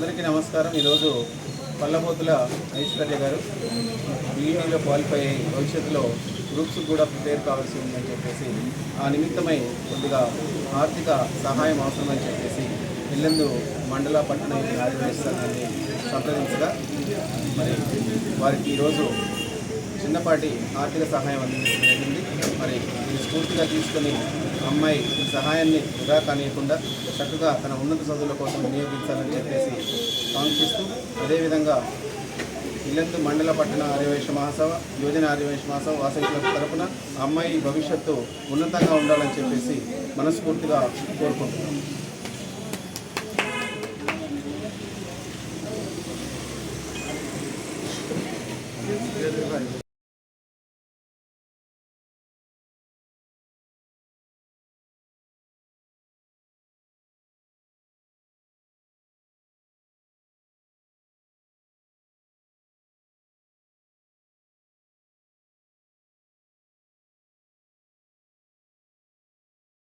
అందరికీ నమస్కారం। ఈరోజు పల్లబోతుల ఐశ్వర్య గారు బీఈడీలో క్వాలిఫై అయ్యి భవిష్యత్తులో గ్రూప్స్ కూడా ప్రిపేర్ కావాల్సి ఉందని చెప్పేసి ఆ నిమిత్తమై కొద్దిగా ఆర్థిక సహాయం అవసరమని చెప్పేసి ఇల్లందు మండల పట్టణ ఆదివేశాన్ని సంప్రదించగా మరి వారికి ఈరోజు చిన్నపాటి ఆర్థిక సహాయం అందించడం జరిగింది। మరి ఈ స్ఫూర్తిగా తీసుకొని అమ్మాయి ఈ సహాయాన్ని వృధా కానియకుండా చక్కగా తన ఉన్నత చదువుల కోసం వినియోగించాలని చెప్పేసి కాంక్షిస్తూ అదేవిధంగా ఇల్లందు మండల పట్టణ ఆర్యవైశ్య మహాసభ యోజన ఆర్యవైశ్య మహాసభ వాసవి క్లబ్ తరపున అమ్మాయి భవిష్యత్తు ఉన్నతంగా ఉండాలని చెప్పేసి మనస్ఫూర్తిగా కోరుకుంటున్నాం।